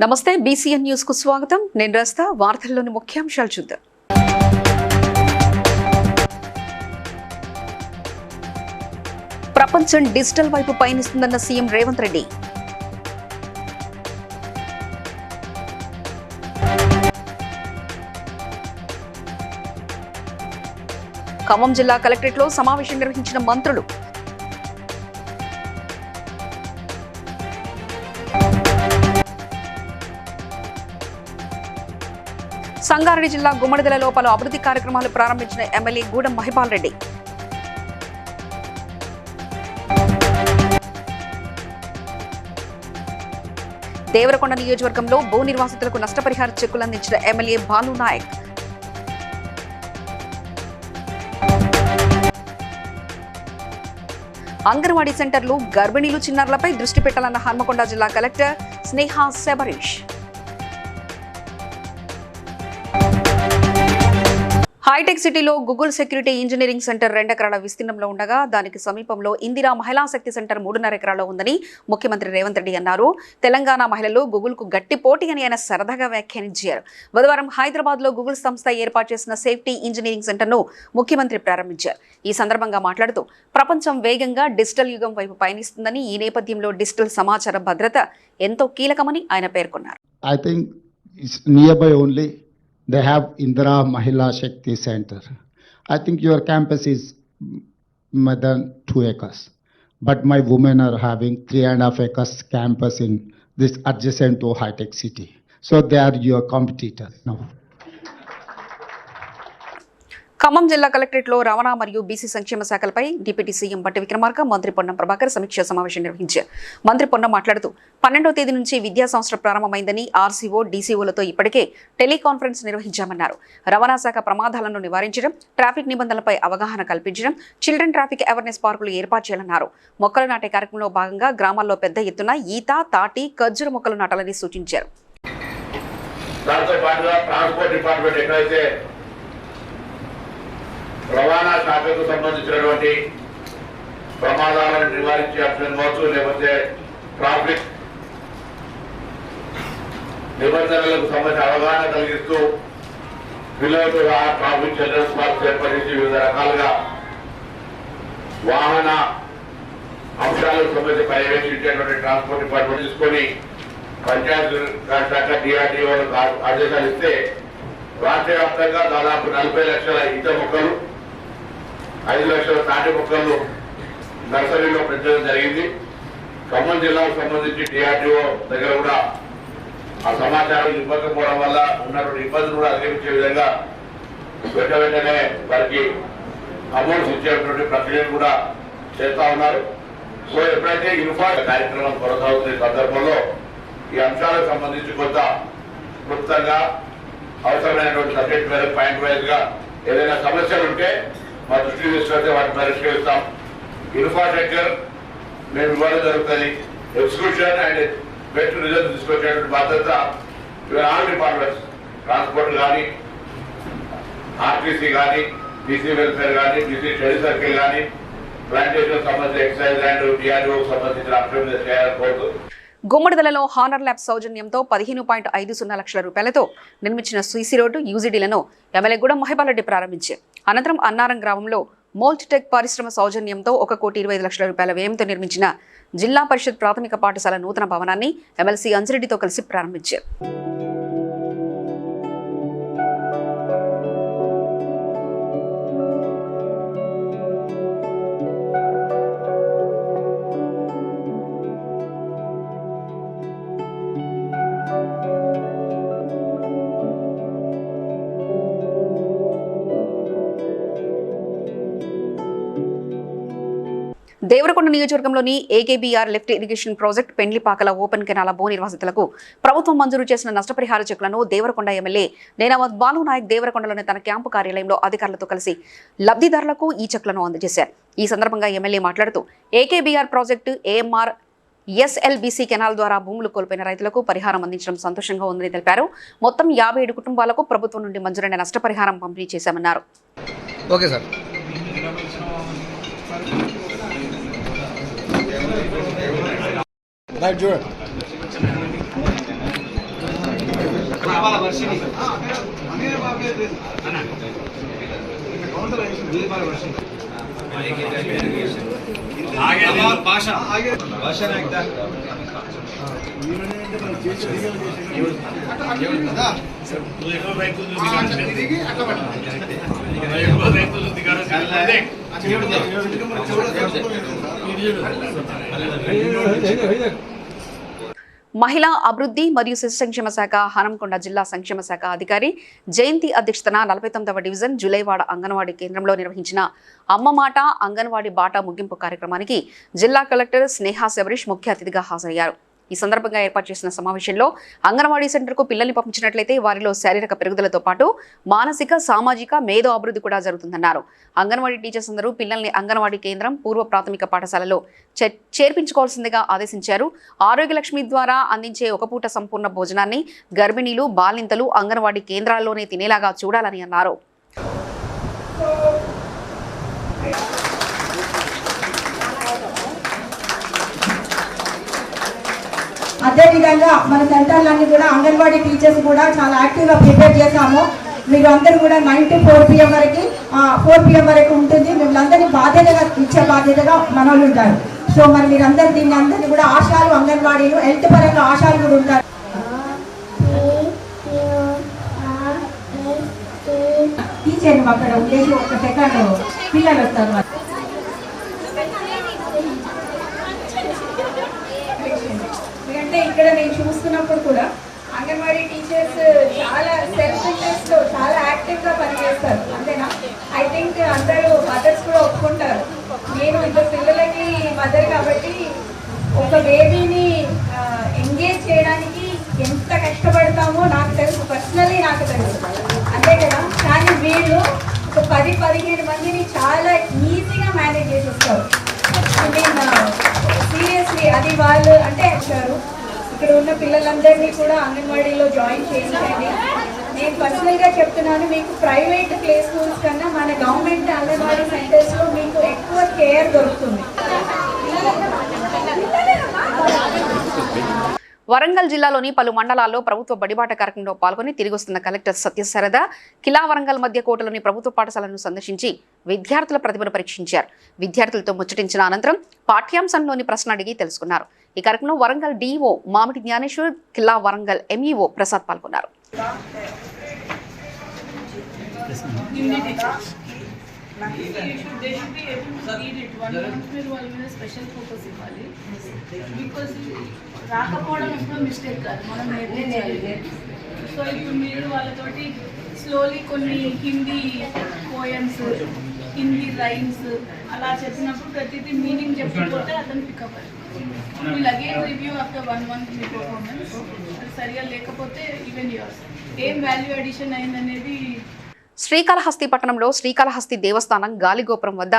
నమస్తే BCN news కు స్వాగతం. నేను రస్తా. వార్తల్లోని ముఖ్యాంశాలు చూద్దాం. ప్రపంచం డిజిటల్ వైపు పయనిస్తుందన్న సీఎం రేవంత్ రెడ్డి. ఖమ్మం జిల్లా కలెక్టరేట్లో సమావేశం నిర్వహించిన మంత్రులు. సంగారెడ్డి జిల్లా గుమ్మడిదలలో పలు అభివృద్ధి కార్యక్రమాలు ప్రారంభించిన ఎమ్మెల్యే గూడెం మహిపాల్ రెడ్డి. దేవరకొండ నియోజకవర్గంలో భూ నిర్వాసితులకు నష్టపరిహార చెక్కులు అందించిన ఎమ్మెల్యే బాలు నాయక్. అంగన్వాడీ సెంటర్లు, గర్భిణీలు, చిన్నారులపై దృష్టి పెట్టాలన్న హన్మకొండ జిల్లా కలెక్టర్ స్నేహా శబరీష్. హైటెక్ సిటీలో గూగుల్ సెక్యూరిటీ ఇంజనీరింగ్ సెంటర్ 2 ఎకరాల విస్తీర్ణంలో ఉండగా దానికి సమీపంలో ఇందిరా మహిళా శక్తి సెంటర్ 3.5 ఎకరాల్లో ఉందని ముఖ్యమంత్రి రేవంత్ రెడ్డి అన్నారు. తెలంగాణ మహిళలు గూగుల్ కు గట్టి పోటీ అని ఆయన సరదాగా వ్యాఖ్యానించారు. బుధవారం హైదరాబాద్ లో గూగుల్ సంస్థ ఏర్పాటు చేసిన సేఫ్టీ ఇంజనీరింగ్ సెంటర్ ను ముఖ్యమంత్రి ప్రారంభించారు. ఈ సందర్భంగా మాట్లాడుతూ ప్రపంచం వేగంగా డిజిటల్ యుగం వైపు పయనిస్తుందని, ఈ నేపథ్యంలో డిజిటల్ సమాచార భద్రత ఎంతో కీలకమని ఆయన పేర్కొన్నారు. They have Indira Mahila Shakti Center. I think your campus is more than 2 acres. But my women are having 3.5 acres campus in this adjacent to high-tech city. So they are your competitor now. Khammam జిల్లా కలెక్టరేట్లో రవాణా మరియు BC సంక్షేమ శాఖలపై deputy CM బట్టి విక్రమార్క, మంత్రి పొన్నం ప్రభాకర్ సమీక్షా సమావేశం నిర్వహించారు. మంత్రి పొన్నం మాట్లాడుతూ 12వ తేదీ నుంచి విద్యా సంవత్సరం ప్రారంభమైందని, ఆర్సీఓ, డీసీఓలతో ఇప్పటికే టెలికాన్ఫరెన్స్ నిర్వహించామన్నారు. రవాణా శాఖ ప్రమాదాలను నివారించడం, ట్రాఫిక్ నిబంధనలపై అవగాహన కల్పించడం, చిల్డ్రన్ ట్రాఫిక్ అవేర్నెస్ పార్కులు ఏర్పాటు చేయాలన్నారు. మొక్కలు నాటే కార్యక్రమంలో భాగంగా గ్రామాల్లో పెద్ద ఎత్తున ఈత, తాటి, ఖర్జూర మొక్కలు నాటాలని సూచించారు. రవాణా శాఖకు సంబంధించినటువంటి ప్రమాదాలను నివారించే ఆప్షన్ కావచ్చు, లేకపోతే ట్రాఫిక్ నిబంధనలకు సంబంధించి అవగాహన కలిగిస్తూ పిల్లలకు ట్రాఫిక్ చిల్డ్రన్స్ పార్క్స్ ఏర్పరిచి వివిధ రకాలుగా వాహన అంశాలకు సంబంధించి పర్యవేక్షించేటువంటి ట్రాన్స్పోర్ట్ డిపార్ట్మెంట్ తీసుకొని పంచాయతీ రాజ్ శాఖ, డిఆర్డీఓలకు ఆదేశాలు ఇస్తే రాష్ట్ర వ్యాప్తంగా దాదాపు 40 లక్షల ఈత మొక్కలు, 5 లక్షల తాటి మొక్కలు నర్సరీలో పెంచడం జరిగింది. ఖమ్మం జిల్లాకు సంబంధించి డిఆర్డీఓ దగ్గర కూడా ఆ సమాచారం ఇవ్వకపోవడం వల్ల ఉన్నటువంటి ఇబ్బందులు కూడా అధిగమించే విధంగా వెంటనే వారికి అమౌంట్స్ ఇచ్చేటువంటి ప్రక్రియను కూడా చేస్తా ఉన్నారు. సో ఎప్పుడైతే యూనిఫామ్ కార్యక్రమం కొనసాగుతున్న సందర్భంలో ఈ అంశాలకు సంబంధించి కొంత క్లుప్తంగా అవసరమైనటువంటి సబ్జెక్ట్ మీద పాయింట్ వైజ్ గా ఏదైనా సమస్యలు ఉంటే మా దృష్టికి తీసుకొస్తే వాటిని పరిష్కరిస్తాం. ఇన్ఫ్రాస్ట్రక్చర్ మేము ఇవ్వడం జరుగుతుంది. ఎగ్జిక్యూషన్ అండ్ బెస్ట్ రిజల్ట్ తీసుకొచ్చేటువంటి బాధ్యత ఆల్ డిపార్ట్మెంట్స్, ట్రాన్స్పోర్ట్ కానీ, ఆర్టీసీ కానీ, బీసీ వెల్ఫేర్ కానీ, బీసీ స్టడీ సర్కిల్ కానీ, ప్లాంటేషన్ సంబంధించిన ఎక్సైజ్ అండ్ డిఆర్డీఓకి సంబంధించిన అంశం మీద చేయాలని కోరుతూ గుమ్మడిదలలో హానర్ ల్యాబ్ సౌజన్యంతో 15.50 లక్షల రూపాయలతో నిర్మించిన సీసీ రోడ్డు, యూజీడీలను ఎమ్మెల్యే గూడెం మహిపాల్ రెడ్డి ప్రారంభించారు. అనంతరం అన్నారం గ్రామంలో మోల్ట్ టెక్ పరిశ్రమ సౌజన్యంతో 1,25 లక్షల రూపాయల వ్యయంతో నిర్మించిన జిల్లా పరిషత్ ప్రాథమిక పాఠశాల నూతన భవనాన్ని ఎమ్మెల్సీ అంజిరెడ్డితో కలిసి ప్రారంభించారు. దేవరకొండ నియోజకవర్గంలోని AKBR lift irrigation project Pendlipakala open canal భూ నిర్వాసితులకు ప్రభుత్వం మంజూరు చేసిన నష్టపరిహార చెక్కులను దేవరకొండ ఎమ్మెల్యే నేనావత్ బాలు నాయక్ దేవరకొండలోని తన క్యాంపు కార్యాలయంలో అధికారులతో కలిసి లబ్ధిదారులకు ఈ చెక్కులను అందజేశారు. ఈ సందర్భంగా ఎమ్మెల్యే మాట్లాడుతూ ఏకేబీఆర్ ప్రాజెక్టు, ఏఎంఆర్, ఎస్ఎల్బీసీ కెనాల్ ద్వారా భూములు కోల్పోయిన రైతులకు పరిహారం అందించడం సంతోషంగా ఉందని తెలిపారు. మొత్తం 57 కుటుంబాలకు ప్రభుత్వం నుండి మంజూరైన నష్టపరిహారం పంపిణీ చేశామన్నారు. Okay sir. రైట్ చూడండి. మహిళా అభివృద్ధి మరియు శిశు సంక్షేమ శాఖ హనంకొండ జిల్లా సంక్షేమ శాఖ అధికారి జయంతి అధ్యక్షతన 49వ డివిజన్ జులైవాడ అంగన్వాడీ కేంద్రంలో నిర్వహించిన అమ్మ మాట అంగన్వాడీ బాట ముగింపు కార్యక్రమానికి జిల్లా కలెక్టర్ స్నేహా శబరీష్ ముఖ్య అతిథిగా హాజరయ్యారు. ఈ సందర్భంగా ఏర్పాటు చేసిన సమావేశంలో అంగన్వాడీ సెంటర్కు పిల్లల్ని పంపించినట్లయితే వారిలో శారీరక పెరుగుదలతో పాటు మానసిక సామాజిక మేధో అభివృద్ధి కూడా జరుగుతుందన్నారు. అంగన్వాడీ టీచర్స్ అందరూ పిల్లల్ని అంగన్వాడీ కేంద్రం పూర్వ ప్రాథమిక పాఠశాలలో చేర్పించుకోవాల్సిందిగా ఆదేశించారు. ఆరోగ్య లక్ష్మి ద్వారా అందించే ఒక పూట సంపూర్ణ భోజనాన్ని గర్భిణీలు బాలింతలు అంగన్వాడీ కేంద్రాల్లోనే తినేలాగా చూడాలని అన్నారు. అదేవిధంగా మన సెంటర్లన్నీ కూడా అంగన్వాడీ టీచర్స్ కూడా చాలా యాక్టివ్గా ప్రిపేర్ చేశాము. మీరు అందరూ కూడా 9 to 4 PM వరకు ఉంటుంది. మిమ్మల్ని అందరినీ బాధ్యతగా ఇచ్చే బాధ్యతగా మనోళ్ళు ఉంటారు. సో మరి మీరందరూ దీన్ని అందరినీ కూడా ఆశాలు అంగన్వాడీలు హెల్త్ పరంగా ఆశాలు కూడా ఉంటారు. టీచర్ని అక్కడ ఉండేసి ఒక సెకండ్ పిల్లలు వస్తారు. ఎందుకంటే ఇక్కడ నేను చూస్తున్నప్పుడు కూడా అంగన్వాడీ టీచర్స్ చాలా సెల్ఫ్ ఇంట్రెస్ట్ లో చాలా యాక్టివ్ గా పనిచేస్తారు. అంతేనా? ఐ థింక్ అందరూ మదర్స్ కూడా ఒప్పుకుంటారు. నేను 2 పిల్లలకి మదర్ కాబట్టి ఒక బేబీని ఎంగేజ్ చేయడానికి ఎంత కష్టపడతామో నాకు తెలుసు, పర్సనలీ నాకు తెలుసు, అంతే కదా. కానీ వీళ్ళు ఒక 10-15 మందిని చాలా ఈజీగా మేనేజ్ చేసేస్తారు. సీరియస్లీ అది వాళ్ళు అంటే వచ్చారు. ఇక్కడ ఉన్న పిల్లలందరినీ కూడా అంగన్వాడీలో జాయిన్ చేయించండి. నేను పర్సనల్గా చెప్తున్నాను, మీకు ప్రైవేట్ ప్లే స్కూల్స్ కన్నా మన గవర్నమెంట్ అంగన్వాడీ సెంటర్స్లో మీకు ఎక్కువ కేర్ దొరుకుతుంది. వరంగల్ జిల్లాలోని పలు మండలాల్లో ప్రభుత్వ బడిబాట కార్యక్రమంలో పాల్గొని తిరిగి వస్తున్న కలెక్టర్ సత్యశారద కిలా వరంగల్ మధ్య కోటలోని ప్రభుత్వ పాఠశాలను సందర్శించి విద్యార్థుల ప్రతిభను పరీక్షించారు. విద్యార్థులతో ముచ్చటించిన అనంతరం పాఠ్యాంశంలోని ప్రశ్న అడిగి తెలుసుకున్నారు. ఈ కార్యక్రమంలో వరంగల్ డిఓ మామిడి జ్ఞానేశ్వర్, కిలా వరంగల్ ఎంఈఓ ప్రసాద్ పాల్గొన్నారు. రాకపోవడం ఎప్పుడు మిస్టేక్ కాదు, మనం నేర్పించాలి. సో ఇప్పుడు మీరు వాళ్ళతోటి స్లోలీ కొన్ని హిందీ పోయమ్స్, హిందీ రైమ్స్ అలా చెప్పినప్పుడు ప్రతిదీ మీనింగ్ చెప్పకపోతే అతను పికప్ అవుతుంది. వీళ్ళు అగైన్ రివ్యూ ఆఫ్టర్ 1 month మీ పర్ఫార్మెన్స్ అది సరిగా లేకపోతే ఈవెన్ యూర్స్ ఏం వాల్యూ అడిషన్ అయిందనేది. శ్రీకాళహస్తి పట్టణంలో శ్రీకాళహస్తి దేవస్థానం గాలిగోపురం వద్ద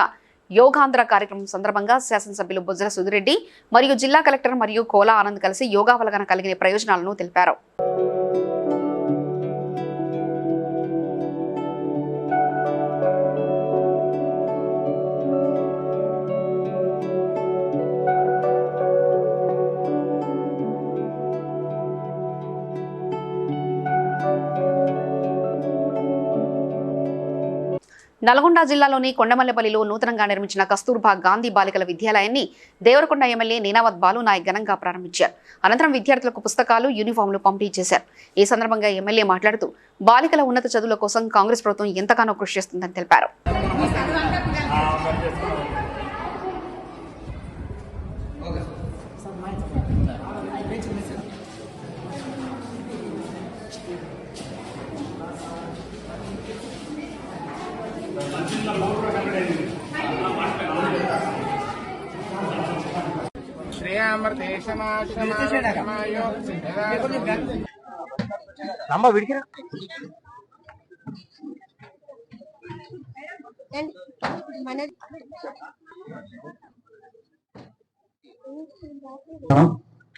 యోగాంధ్ర కార్యక్రమం సందర్భంగా శాసనసభ్యులు బొజ్జల సుధిరెడ్డి మరియు జిల్లా కలెక్టర్ మరియు కోలా ఆనంద్ కలిసి యోగా వలన కలిగిన ప్రయోజనాలను తెలిపారు. నల్గొండ జిల్లాలోని కొండమల్లెపల్లిలో నూతనంగా నిర్మించిన కస్తూర్బా గాంధీ బాలికల విద్యాలయాన్ని దేవరకొండ ఎమ్మెల్యే నీనావత్ బాలునాయక్ ఘనంగా ప్రారంభించారు. అనంతరం విద్యార్థులకు పుస్తకాలు, యూనిఫామ్లు పంపిణీ చేశారు. ఈ సందర్భంగా ఎమ్మెల్యే మాట్లాడుతూ బాలికల ఉన్నత చదువుల కోసం కాంగ్రెస్ ప్రభుత్వం ఎంతగానో కృషి చేస్తుందని తెలిపారు.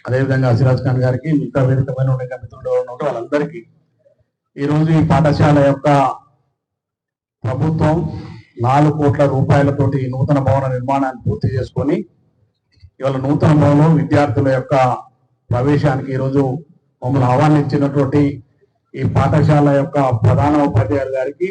అదేవిధంగా సిరాజ్ ఖాన్ గారికి, మిగతా వేదిక పైన ఉండే మిత్రులు ఉన్నట్టు వాళ్ళందరికీ ఈరోజు ఈ పాఠశాల యొక్క ప్రభుత్వం 4 కోట్ల రూపాయలతోటి నూతన భవన నిర్మాణాన్ని పూర్తి చేసుకొని ఇవాళ నూతన భవనం విద్యార్థుల యొక్క ప్రవేశానికి ఈరోజు మమ్మల్ని ఆహ్వానించినటువంటి ఈ పాఠశాల యొక్క ప్రధాన ఉపాధ్యాయులు గారికి,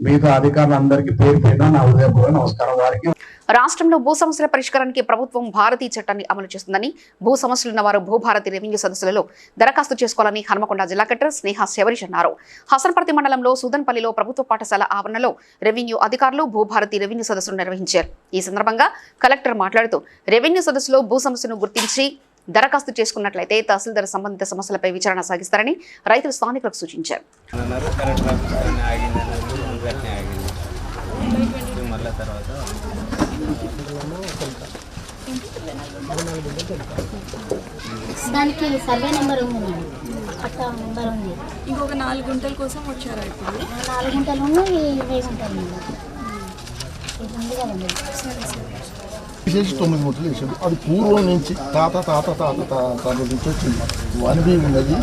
మిగతా అధికారులందరికీ పేరు పేరున నా హృదయపూర్వక నమస్కారం. వారికి రాష్ట్రంలో భూ సమస్యల పరిష్కారానికి ప్రభుత్వం భారతీ చట్టాన్ని అమలు చేస్తుందని, భూ సమస్యలున్న వారు భూభారతి రెవెన్యూ సదస్సులలో దరఖాస్తు చేసుకోవాలని హన్మకొండ జిల్లా కలెక్టర్ స్నేహ శబరీష్ అన్నారు. హసన్పర్తి మండలంలో సూదన్పల్లిలో ప్రభుత్వ పాఠశాల ఆవరణలో రెవెన్యూ అధికారులు భూభారతి రెవెన్యూ సదస్సును నిర్వహించారు. ఈ సందర్భంగా కలెక్టర్ మాట్లాడుతూ రెవెన్యూ సదస్సులో భూ సమస్యను గుర్తించి దరఖాస్తు చేసుకున్నట్లయితే తహసీల్దార్ సంబంధిత సమస్యలపై విచారణ సాగిస్తారని రైతులు స్థానికులకు సూచించారు. దానికి సర్వే నెంబర్ ఉంది, పట్టా నెంబర్ ఉంది. ఇంకొక 4 గుంటల కోసం వచ్చారా? ఇప్పుడు 4 గుంటలు ఉన్నాయి, 20 గుంటలు ఉన్నాయి. ఇది ఉంది కదండి. తీసేసి 9 గుంటలు వేసాడు. అది పూర్వం నుంచి తాత నుంచి వచ్చింది. 1B ఉన్నది,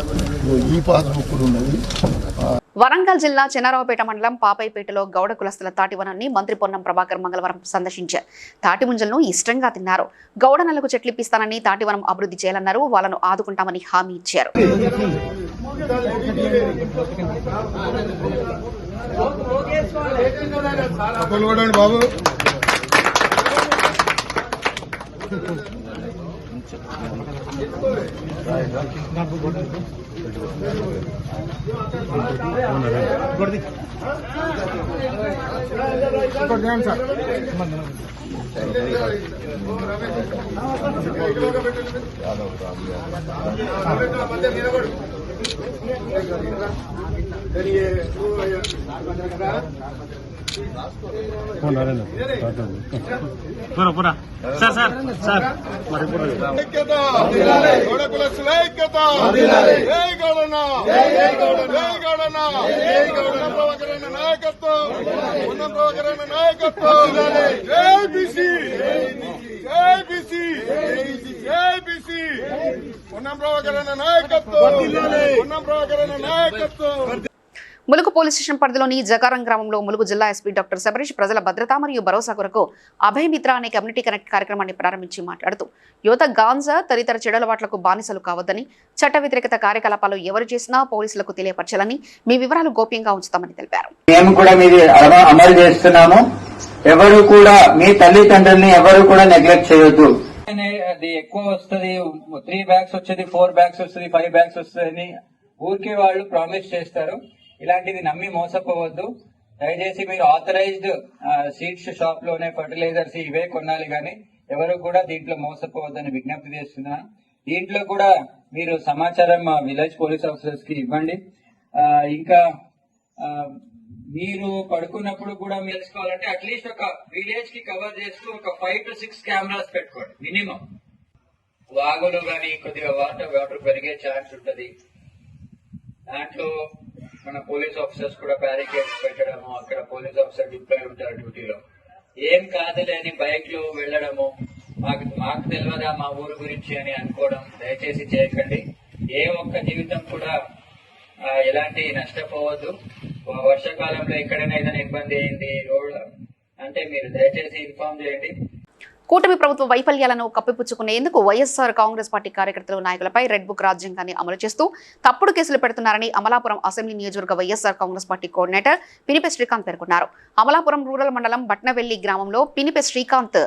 ఈ పాస్బుక్లు ఉన్నది. వరంగల్ జిల్లా చెన్నారావుపేట మండలం పాపైపేటలో గౌడ కులస్తుల తాటివనాన్ని మంత్రి పొన్నం ప్రభాకర్ మంగళవారం సందర్శించారు. తాటి ముంజలను ఇష్టంగా తిన్నారు. గౌడనలకు చెట్లిప్పిస్తానని, తాటివనం అభివృద్ధి చేయాలన్నారు. వాళ్ళను ఆదుకుంటామని హామీ ఇచ్చారు. ములుగు పోలీస్ స్టేషన్ పరిధిలోని జకారం గ్రామంలో ములుగు జిల్లా ఎస్పీ డాక్టర్ శబరీష్ ప్రజల భద్రత మరియు భరోసా కొరకు అభయమిత్ర అనే కమ్యూనిటీ కనెక్ట్ కార్యక్రమాన్ని ప్రారంభించి మాట్లాడుతూ యువత గాంజా తదితర చెడలవాట్లకు బానిసలు కావద్దని, చట్ట వ్యతిరేకత కార్యకలాపాలు ఎవరు చేసినా పోలీసులకు తెలియపరచాలని, మీ వివరాలు గోప్యంగా ఉంచుతామని తెలిపారు. మేము కూడా మీది అమలు చేస్తున్నాము. ఎవరు కూడా మీ తల్లిదండ్రుల్ని ఎవరు కూడా నెగ్లెక్ట్ చేయొద్దు. అది ఎక్కువ వస్తుంది, 3 బ్యాగ్స్ వచ్చేది, 4 బ్యాగ్స్ వస్తుంది, 5 బ్యాగ్స్ వస్తుంది ఊరికే వాళ్ళు ప్రామిస్ చేస్తారు. ఇలాంటిది నమ్మి మోసపోవద్దు. దయచేసి మీరు ఆథరైజ్డ్ సీడ్స్ షాప్ లోనే ఫర్టిలైజర్స్ ఇవే కొనాలి, కానీ ఎవరు కూడా దీంట్లో మోసపోవద్దని విజ్ఞప్తి చేస్తున్నా. దీంట్లో కూడా మీరు సమాచారం విలేజ్ పోలీస్ ఆఫీసర్స్ కి ఇవ్వండి. ఇంకా మీరు పడుకున్నప్పుడు కూడా మీరు తెలుసుకోవాలంటే అట్లీస్ట్ ఒక విలేజ్ కి కవర్ చేస్తూ ఒక 5 to 6 కెమెరాస్ పెట్టుకోండి మినిమం. వాగులు కానీ కొద్దిగా వాటర్ పెరిగే ఛాన్స్ ఉంటుంది. దాంట్లో మన పోలీస్ ఆఫీసర్స్ కూడా బ్యారికేడ్స్ పెట్టడము, అక్కడ పోలీస్ ఆఫీసర్ డిప్లాయ్ ఉంటారు డ్యూటీలో. ఏం కాదులేని బైక్ లో వెళ్ళడము, మాకు తెలియదా మా ఊరు గురించి అని అనుకోవడం దయచేసి చేయకండి. ఏ ఒక్క జీవితం కూడా ఎలాంటి నష్టపోవద్దు. వర్షాకాలంలో ఎక్కడైనా ఏదైనా ఇబ్బంది అయింది రోడ్ అంటే మీరు దయచేసి ఇన్ఫార్మ్ చేయండి. కూటమి ప్రభుత్వ వైఫల్యాలను కప్పిపుచ్చుకునేందుకు వైఎస్ఆర్ కాంగ్రెస్ పార్టీ కార్యకర్తలు, నాయకులపై రెడ్ బుక్ రాజ్యాంగాన్ని అమలు చేస్తూ తప్పుడు కేసులు పెడుతున్నారని అమలాపురం అసెంబ్లీ నియోజకవర్గ వైఎస్ఆర్ కాంగ్రెస్ పార్టీ కోఆర్డినేటర్ పినిపే శ్రీకాంత్ పేర్కొన్నారు. అమలాపురం రూరల్ మండలం బట్నవెల్లి గ్రామంలో పినిపే శ్రీకాంత్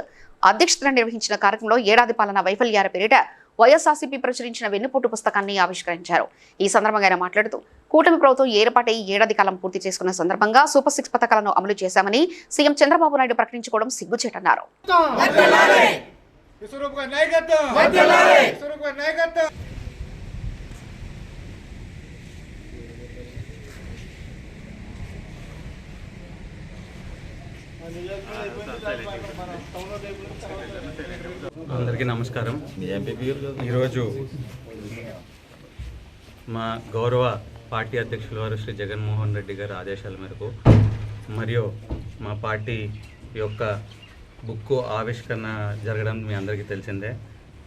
అధ్యక్షతన నిర్వహించిన కార్యక్రమంలో ఏడాది పాలన వైఫల్యాల పేరిట వైఎస్ఆర్సీపీ ప్రచురించిన వెన్నుపోటు పుస్తకాన్ని ఆవిష్కరించారు. ఈ సందర్భంగా ఆయన మాట్లాడుతూ కూటమి ప్రభుత్వం ఏర్పాటై ఏడాది కాలం పూర్తి చేసుకున్న సందర్భంగా సూపర్ 6 పథకాలను అమలు చేశామని సీఎం చంద్రబాబు నాయుడు ప్రకటించుకోవడం సిగ్గుచేటన్నారు. అందరికీ నమస్కారం. ఈరోజు మా గౌరవ పార్టీ అధ్యక్షుల వారు శ్రీ జగన్మోహన్ రెడ్డి గారి ఆదేశాల మేరకు మరియు మా పార్టీ యొక్క బుక్ ఆవిష్కరణ జరగడం మీ అందరికీ తెలిసిందే.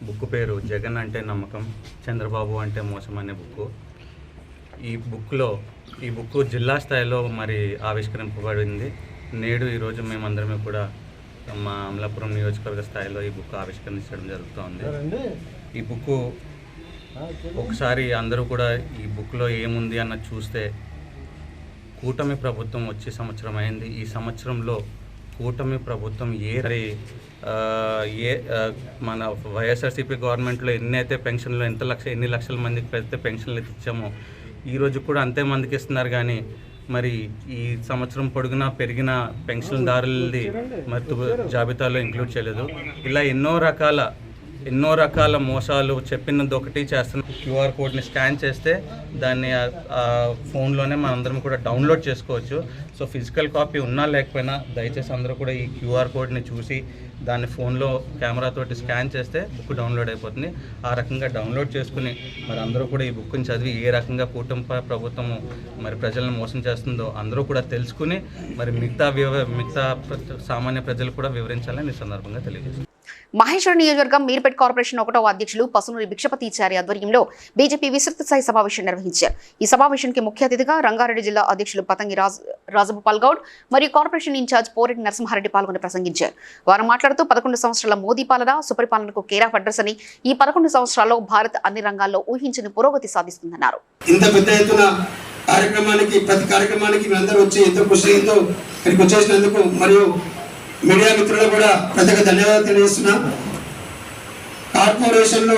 బుక్ పేరు జగన్ అంటే నమ్మకం, చంద్రబాబు అంటే మోసం అనే బుక్. ఈ బుక్ జిల్లా స్థాయిలో మరి ఆవిష్కరింపబడింది. నేడు ఈరోజు మేమందరమే కూడా మా అమలాపురం నియోజకవర్గ స్థాయిలో ఈ బుక్ ఆవిష్కరించడం జరుగుతూ ఉంది. ఈ బుక్ ఒకసారి అందరూ కూడా ఈ బుక్లో ఏముంది అన్నది చూస్తే కూటమి ప్రభుత్వం వచ్చే సంవత్సరం అయింది. ఈ సంవత్సరంలో కూటమి ప్రభుత్వం మన వైఎస్ఆర్సీపీ గవర్నమెంట్లో ఎన్నైతే పెన్షన్లు ఎన్ని లక్షల మందికి అయితే పెన్షన్లు ఇచ్చామో ఈరోజు కూడా అంతే మందికి ఇస్తున్నారు. కానీ మరి ఈ సంవత్సరం పొడుగునా పెరిగిన పెన్షన్దారులది మరి జాబితాలో ఇంక్లూడ్ చేయలేదు. ఇలా ఎన్నో రకాల మోసాలు చెప్పినది ఒకటి చేస్తున్న క్యూఆర్ కోడ్ని స్కాన్ చేస్తే దాన్ని ఫోన్లోనే మనందరం కూడా డౌన్లోడ్ చేసుకోవచ్చు. సో ఫిజికల్ కాపీ ఉన్నా లేకపోయినా దయచేసి అందరూ కూడా ఈ క్యూఆర్ కోడ్ని చూసి దాన్ని ఫోన్లో కెమెరాతోటి స్కాన్ చేస్తే బుక్ డౌన్లోడ్ అయిపోతుంది. ఆ రకంగా డౌన్లోడ్ చేసుకుని మరి అందరూ కూడా ఈ బుక్ని చదివి ఏ రకంగా కూటమి ప్రభుత్వము మరి ప్రజలను మోసం చేస్తుందో అందరూ కూడా తెలుసుకుని మరి మిగతా సామాన్య ప్రజలు కూడా వివరించాలని ఈ సందర్భంగా తెలియజేస్తుంది. మహేశ్వరం నియోజకవర్గం మీర్పేట్ కార్పొరేషన్ 1వ అధ్యక్షులు పసునూరి భిక్షపతిచారి ఆధ్వర్యంలో బీజేపీ విస్తృత స్థాయి సమావేశం నిర్వహించారు. ఈ సమావేశానికి ముఖ్య అతిథిగా రంగారెడ్డి జిల్లా అధ్యక్షులు పతంగి రాజభూపాల్ గౌడ్ మరియు కార్పొరేషన్ ఇన్ఛార్జ్ పోరెడ్డి నరసింహారెడ్డి పాల్గొని ప్రసంగించారు. వారు మాట్లాడుతూ 11 సంవత్సరాల మోదీ పాలన సుపరిపాలనకు కేర్ ఆఫ్ అడ్రస్ అని, ఈ 11 సంవత్సరాల్లో భారత్ అన్ని రంగాల్లో ఊహించని పురోగతి సాధిస్తుందన్నారు. ఇంత పెద్ద ఎత్తున ప్రతి కార్యక్రమానికి అందరూ వచ్చి ఎంతో కృషితో ఇక్కడికి వచ్చేసినందుకు మరియు మీడియా మిత్రులు కూడా ప్రత్యేక ధన్యవాదాలు తెలియజేస్తున్నా. కార్పొరేషన్లు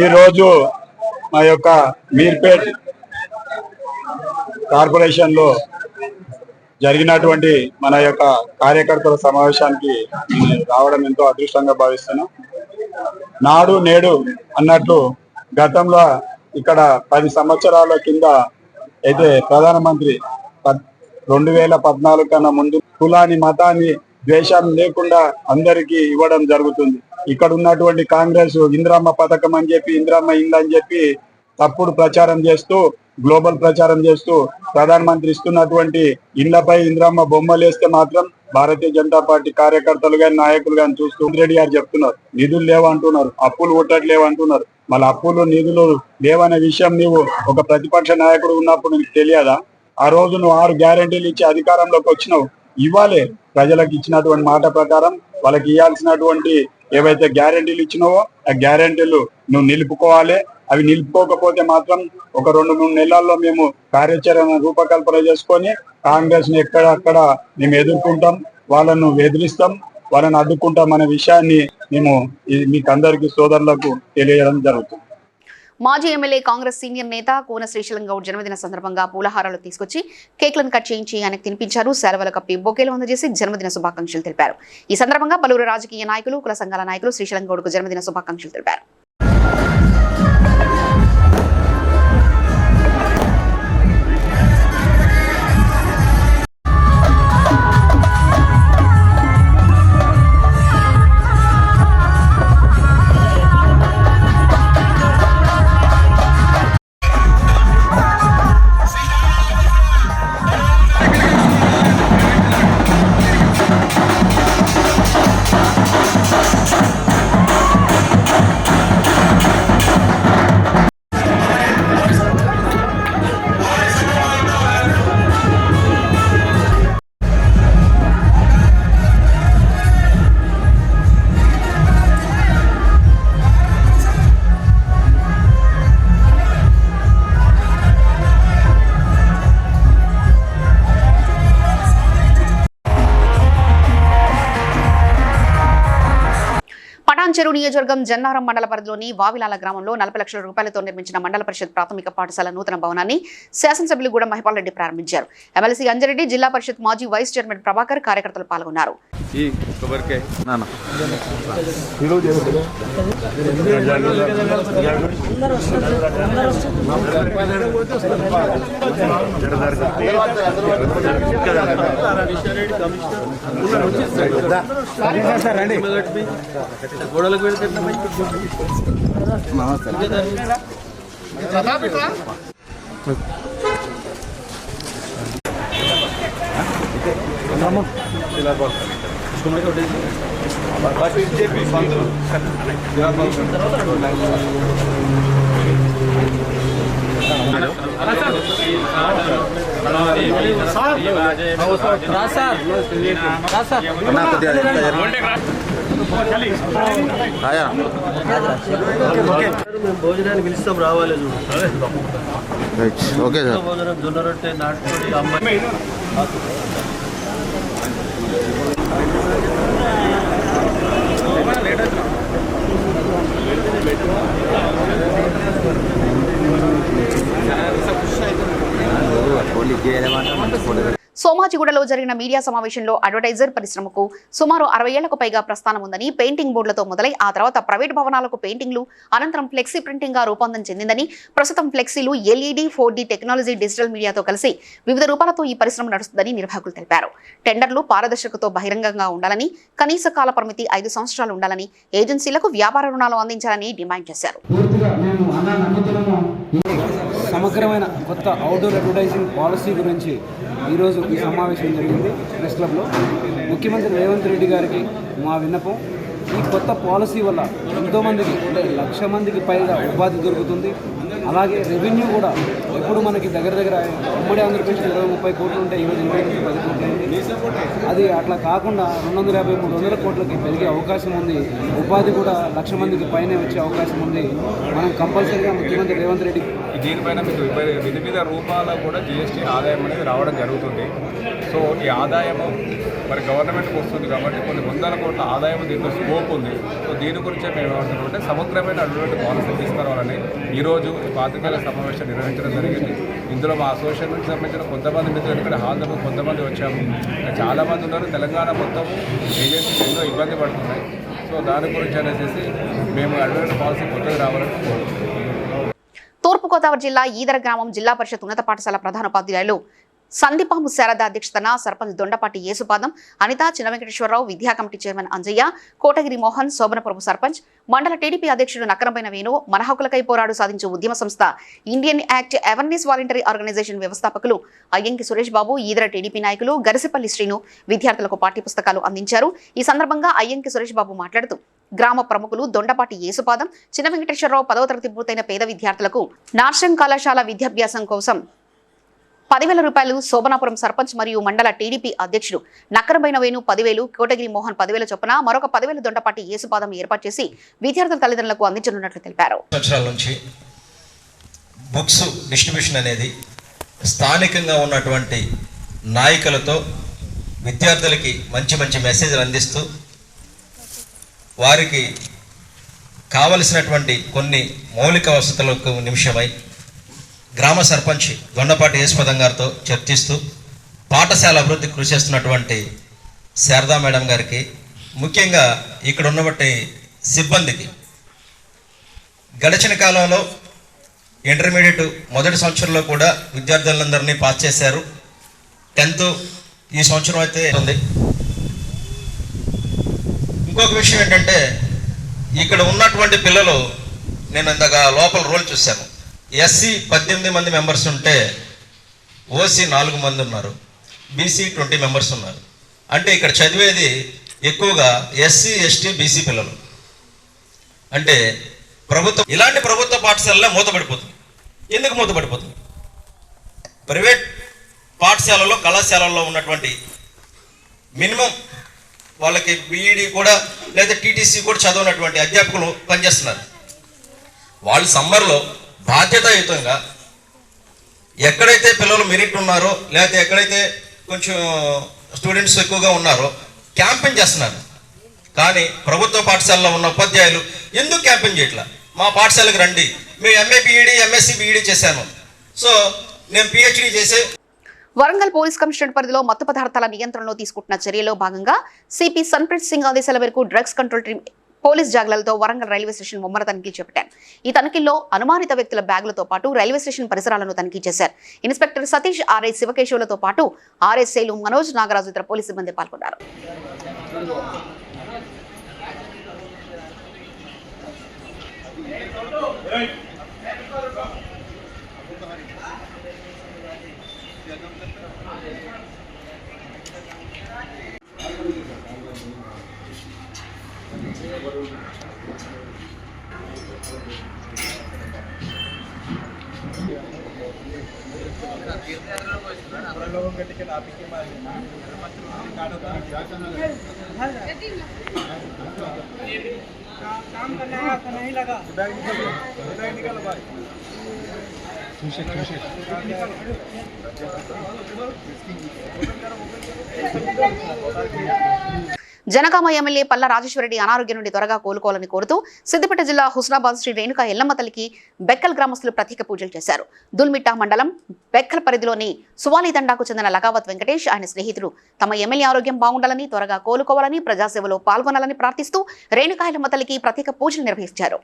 ఈరోజు మా యొక్క మీర్పేట్ కార్పొరేషన్లో జరిగినటువంటి మన యొక్క కార్యకర్తల సమావేశానికి రావడం ఎంతో అదృష్టంగా భావిస్తున్నాం. నాడు నేడు అన్నట్లు గతంలో ఇక్కడ 10 సంవత్సరాల కింద అయితే ప్రధానమంత్రి 2014 కన్నా ముందు కులాన్ని మతాన్ని ద్వేషం లేకుండా అందరికీ ఇవ్వడం జరుగుతుంది. ఇక్కడ ఉన్నటువంటి కాంగ్రెస్ ఇందిరమ్మ పథకం అని చెప్పి ఇందిరమ్మ ఇల్లు అని చెప్పి తప్పుడు ప్రచారం చేస్తూ గ్లోబల్ ప్రచారం చేస్తూ ప్రధానమంత్రి ఇస్తున్నటువంటి ఇళ్లపై ఇందిరమ్మ బొమ్మలు వేస్తే మాత్రం భారతీయ జనతా పార్టీ కార్యకర్తలు గాని నాయకులు గాని చూస్తూ రెడ్డి గారు చెప్తున్నారు నిధులు లేవంటున్నారు, అప్పులు కొట్టట్లేవంటున్నారు. మళ్ళీ అప్పులు నిధులు లేవనే విషయం నీవు ఒక ప్రతిపక్ష నాయకుడు ఉన్నప్పుడు నీకు తెలియదా? ఆ రోజు నువ్వు 6 గ్యారెంటీలు ఇచ్చి అధికారంలోకి వచ్చినావు. ఇవ్వాలే ప్రజలకు ఇచ్చినటువంటి మాట ప్రకారం వాళ్ళకి ఇవ్వాల్సినటువంటి ఏవైతే గ్యారెంటీలు ఇచ్చినావో ఆ గ్యారెంటీలు నువ్వు నిలుపుకోవాలి. అవి నిలుపుకోకపోతే మాత్రం ఒక 2-3 నెలల్లో మేము కార్యాచరణ రూపకల్పన చేసుకొని కాంగ్రెస్ ని ఎక్కడక్కడ మేము ఎదుర్కొంటాం, వాళ్ళను ఎదిరిస్తాం, వాళ్ళని అడ్డుకుంటాం అనే విషయాన్ని మేము మీకు అందరికీ సోదరులకు తెలియజేయడం జరుగుతుంది. మాజీ ఎమ్మెల్యే కాంగ్రెస్ సీనియర్ నేత కోన శ్రీశైలం గౌడ్ జన్మదిన సందర్భంగా పూలహారాలు తీసుకొచ్చి కేక్లను కట్ చేయించి ఆయనకు తినిపించారు. సెలవులు కప్పి బొకేలు అందజేసి జన్మదిన శుభాకాంక్షలు తెలిపారు. ఈ సందర్భంగా పలువురు రాజకీయ నాయకులు, కుల సంఘాల నాయకులు శ్రీశైలం గౌడ్కు జన్మదిన శుభాకాంక్షలు తెలిపారు. చెరువు నియోజకవర్గం జన్నారం మండల పరిధిలోని వావిలాల గ్రామంలో 40 లక్షల రూపాయలతో నిర్మించిన మండల పరిషత్ ప్రాథమిక పాఠశాల నూతన భవనాన్ని శాసనసభ్యులు గూడ మహిపాల్ రెడ్డి ప్రారంభించారు. ఎమ్మెల్సీ అంజరెడ్డి, జిల్లా పరిషత్ మాజీ వైస్ చైర్మన్ ప్రభాకర్ కార్యకర్తలు పాల్గొన్నారు. గోడలకు వెళ్తే మేము భోజనానికి పిలుస్తాం, రావాలి చూడు. Okay sir. భోజనం జొన్న రొట్టె, నాటుకోడి, అమ్మాయి. సోమాజిగూడలో జరిగిన మీడియా సమావేశంలో అడ్వర్టైజర్ పరిశ్రమకు సుమారు 60 ఏళ్లకు పైగా ప్రస్థానం ఉందని, పెయింటింగ్ బోర్డులతో మొదలై ఆ తర్వాత ప్రైవేట్ భవనాలకు పెయింటింగ్లు, అనంతరం ఫ్లెక్సీ ప్రింటింగ్ గా రూపాంతరం చెందిందని, ప్రస్తుతం ఫ్లెక్సీలు LED, 4D టెక్నాలజీ, డిజిటల్ మీడియాతో కలిసి వివిధ రూపాలతో ఈ పరిశ్రమ నడుస్తుందని నిర్వాహకులు తెలిపారు. టెండర్లు పారదర్శకతో బహిరంగంగా ఉండాలని, కనీస కాల పరిమితి 5 సంవత్సరాలు ఉండాలని, ఏజెన్సీలకు వ్యాపార రుణాలు అందించాలని డిమాండ్ చేశారు. సమగ్రమైన కొత్త అవుట్డోర్ అడ్వర్టైజింగ్ పాలసీ గురించి ఈరోజు ఈ సమావేశం జరిగింది ప్రెస్ క్లబ్లో. ముఖ్యమంత్రి రేవంత్ రెడ్డి గారికి మా విన్నపం, ఈ కొత్త పాలసీ వల్ల ఎంతోమందికి అంటే 1,00,000 మందికి పైగా ఉపాధి దొరుకుతుంది. అలాగే రెవెన్యూ కూడా ఎప్పుడు మనకి దగ్గర ఉమ్మడి ఆంధ్రప్రదేశ్ 20-30 కోట్లు ఉంటే ఈరోజు 20-10 కోట్లు అయింది. అది అట్లా కాకుండా 250-300 కోట్లకి పెరిగే అవకాశం ఉంది. ఉపాధి కూడా 1,00,000 మందికి పైనే వచ్చే అవకాశం ఉంది. మనం కంపల్సరీగా ముఖ్యమంత్రి రేవంత్ రెడ్డి దీనిపైన మీకు వివిధ రూపాల కూడా GST ఆదాయం అనేది రావడం జరుగుతుంది. సో ఈ ఆదాయము మరి గవర్నమెంట్కి వస్తుంది కాబట్టి కొన్ని 100 కోట్ల ఆదాయం దీంట్లో స్కోప్ ఉంది. సో దీని గురించే మేము ఏమంటున్నామంటే సమగ్రమైన అటువంటి పాలసీ తీసుకురావాలని ఈరోజు పాత్రికేయుల సమావేశం నిర్వహించడం జరిగింది. ఇందులో మా అసోసియేషన్కి సంబంధించిన కొంతమంది మిత్రులు ఇక్కడ హాజరు కొంతమంది వచ్చాము. చాలామంది ఉన్నారు. తెలంగాణ మొత్తం ఏజెన్సీలు ఎన్నో ఇబ్బంది పడుతున్నాయి. సో దాని గురించి అనేసి మేము అటువంటి పాలసీ కొత్తగా రావాలని కోరుతున్నాం. తూర్పుగోదావరి జిల్లా ఈదర గ్రామం జిల్లా పరిషత్ ఉన్నత పాఠశాల ప్రధానోపాధ్యాయులు సందీపాము శారద అధ్యక్షతన సర్పంచ్ దొండపాటి యేసుపాదం, అనిత, చిన్న వెంకటేశ్వరరావు, విద్యా కమిటీ చైర్మన్ అంజయ్య, కోటగిరి మోహన్, శోభనపురపు సర్పంచ్, మండల టీడీపీ అధ్యక్షుడు నక్కరంపైన వేణు, మన హక్కులకై పోరాడు సాధించే ఉద్యమ సంస్థ Indian act awareness voluntary organisation వ్యవస్థాపకులు అయ్యంకి సురేష్ బాబు, ఈదర టీడీపీ నాయకులు గరిసిపల్లి శ్రీను విద్యార్థులకు పాఠ్యపుస్తకాలు అందించారు. ఈ సందర్భంగా అయ్యంకి సురేష్ బాబు మాట్లాడుతూ గ్రామ ప్రముఖులు దొండపాటి యేసుపాదం, చిన్న వెంకటేశ్వరరావు 10వ తరగతి పూర్తయిన పేద విద్యార్థులకు నార్సింగ్ కళాశాల విద్యాభ్యాసం కోసం 10,000 రూపాయలు, శోభనాపురం సర్పంచ్ మరియు మండల టీడీపీ అధ్యక్షుడు నక్కరబైన వేణు 10,000, కోటగిరి మోహన్ 10,000 చొప్పున మరొక 10,000 దొండపాటి యేసుపాదం ఏర్పాటు చేసి విద్యార్థుల తల్లిదండ్రులకు అందించనున్నట్లు తెలిపారు. సంవత్సరాల నుంచి బుక్స్ డిస్ట్రిబ్యూషన్ అనేది స్థానికంగా ఉన్నటువంటి నాయకులతో విద్యార్థులకి మంచి మంచి మెసేజ్లు అందిస్తూ వారికి కావలసినటువంటి కొన్ని మౌలిక వసతులకు నిమిషమై గ్రామ సర్పంచ్ దొండపాటి యేసుపాదం గారితో చర్చిస్తూ పాఠశాల అభివృద్ధికి కృషి చేస్తున్నటువంటి శారదా మేడం గారికి, ముఖ్యంగా ఇక్కడ ఉన్నటువంటి సిబ్బందికి గడిచిన కాలంలో ఇంటర్మీడియట్ మొదటి సంవత్సరంలో కూడా విద్యార్థులందరినీ పాస్ చేశారు. 10th ఈ సంవత్సరం అయితే ఉంది. ఇంకొక విషయం ఏంటంటే ఇక్కడ ఉన్నటువంటి పిల్లలు, నేను ఇందాక లోపల రోల్ చూశాను, SC 18 మంది మెంబర్స్ ఉంటే OC 4 మంది ఉన్నారు, BC 20 మెంబర్స్ ఉన్నారు. అంటే ఇక్కడ చదివేది ఎక్కువగా SC, ST, BC పిల్లలు. అంటే ఇలాంటి ప్రభుత్వ పాఠశాలలో మూతపడిపోతుంది. ఎందుకు మూతపడిపోతుంది? ప్రైవేట్ పాఠశాలలో కళాశాలల్లో ఉన్నటువంటి మినిమం వాళ్ళకి BED కూడా లేదా TTC కూడా చదవనటువంటి అధ్యాపకులు పనిచేస్తున్నారు. వాళ్ళు సమ్మర్లో బాధ్యతాయుతంగా ఎక్కడైతే పిల్లలు మెరిట్ ఉన్నారో లేకపోతే ఎక్కడైతే కొంచెం స్టూడెంట్స్ ఎక్కువగా ఉన్నారో క్యాంపెయిన్ చేస్తున్నారు. కానీ ప్రభుత్వ పాఠశాలలో ఉన్న ఉపాధ్యాయులు ఎందుకు క్యాంపెయిన్ చేయట్లా? మా పాఠశాలకు రండి, మేము MA BED MSc BED చేశాను, సో నేను PhD చేసే. వరంగల్ పోలీస్ కమిషనరేట్ పరిధిలో మత్తు పదార్థాల నియంత్రణలో తీసుకుంటున్న చర్యలో భాగంగా సిపి సన్ప్రీత్ సింగ్ ఆదేశాల మేరకు డ్రగ్స్ కంట్రోల్ టీం పోలీస్ జాగ్రత్తలతో వరంగల్ రైల్వే స్టేషన్ ముమ్మర తనిఖీలు చేపట్టారు. ఈ తనిఖీల్లో అనుమానిత వ్యక్తుల బ్యాగులతో పాటు రైల్వే స్టేషన్ పరిసరాలను తనిఖీ చేశారు. ఇన్స్పెక్టర్ సతీష్, RI శివకేశవులతో పాటు RSఐలు మనోజ్, నాగరాజు ఇతర పోలీసు సిబ్బంది పాల్గొన్నారు. జనగామ ఎమ్మెల్యే పల్లా రాజేశ్వరరెడ్డి అనారోగ్యం నుండి త్వరగా కోలుకోవాలని కోరుతూ సిద్దిపేట జిల్లా హుస్నాబాద్ శ్రీ రేణుకా ఎల్లమ్మ తల్లికి బెక్కల్ గ్రామస్తులు ప్రత్యేక పూజలు చేశారు. దుల్మిట్టా మండలం బెక్కల్ పరిధిలోని సువాలిదండాకు చెందిన లగావత్ వెంకటేష్ ఆయన స్నేహితులు తమ ఎమ్మెల్యే ఆరోగ్యం బాగుండాలని త్వరగా కోలుకోవాలని ప్రజాసేవలో పాల్గొనాలని ప్రార్థిస్తూ రేణుకా ఎల్లమ్మ తల్లికి ప్రత్యేక పూజలు నిర్వహించారు.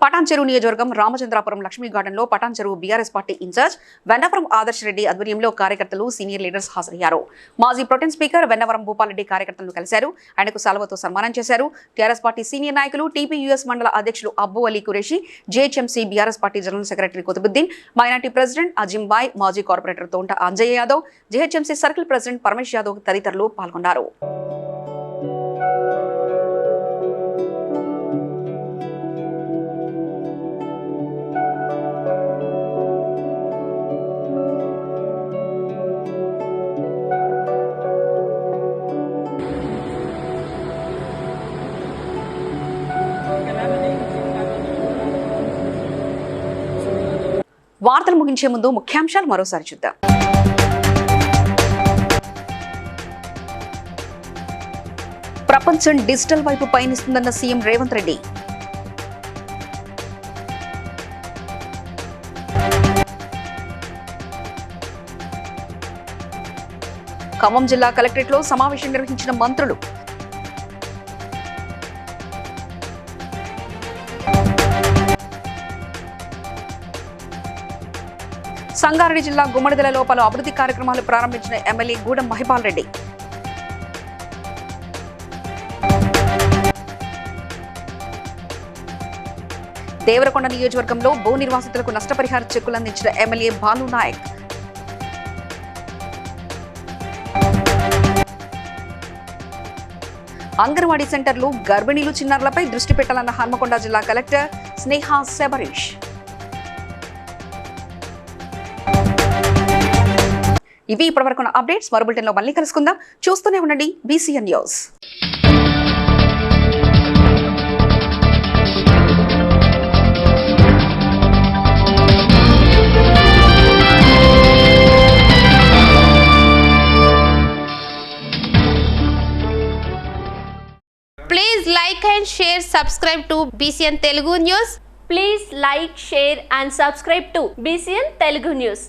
పటాన్ చెరువు నియోజకవర్గం రామచంద్రాపురం లక్ష్మీ గార్డెన్ లో Patan Cheruvu BRS party incharge Vennavaram Adarsh Reddy ఆధ్వర్యంలో కార్యకర్తలు సీనియర్ లీడర్స్ హాజరయ్యారు. మాజీ ప్రొటెం స్పీకర్ వెన్నవరం భూపాలరెడ్డి కార్యకర్తలను కలిశారు. ఆయనకు సాల్వతో సన్మానం చేశారు. టీఆర్ఎస్ పార్టీ సీనియర్ నాయకులు టీపీయూఎస్ మండల అధ్యక్షులు Abbu Ali Qureshi, GHMC BRS party general secretary Qutubuddin, minority president Azimbhai, మాజీ corporator Thonta Anjaiah Yadav, GHMC circle president Paramesh Yadav తదితరులు పాల్గొన్నారు. వార్తలు ముగించే ముందు ముఖ్యాంశాలు మరోసారి చూద్దాం. ప్రపంచం డిజిటల్ వైపు పయనిస్తుందన్న సీఎం రేవంత్ రెడ్డి. ఖమ్మం జిల్లా కలెక్టరేట్లో సమావేశం నిర్వహించిన మంత్రులు. సంగారెడ్డి జిల్లా గుమ్మడిదలలో పలు అభివృద్ధి కార్యక్రమాలు ప్రారంభించిన ఎమ్మెల్యే గూడెం మహిపాల్ రెడ్డి. దేవరకొండ నియోజకవర్గంలో భూ నిర్వాసితులకు నష్టపరిహార చెక్కులు అందించిన ఎమ్మెల్యే బాలు నాయక్. అంగన్వాడీ సెంటర్లు, గర్భిణీలు, చిన్నారులపై దృష్టి పెట్టాలన్న హన్మకొండ జిల్లా కలెక్టర్ స్నేహా శబరీష్. ఇవి ఇప్పటివరకున్న అప్డేట్స్. మరో బులెటిన్లో మళ్ళీ కలుసుకుందాం. చూస్తూనే ఉండండి BCN news. Please like and share, subscribe to BCN Telugu News. Please like, share and subscribe to BCN Telugu News.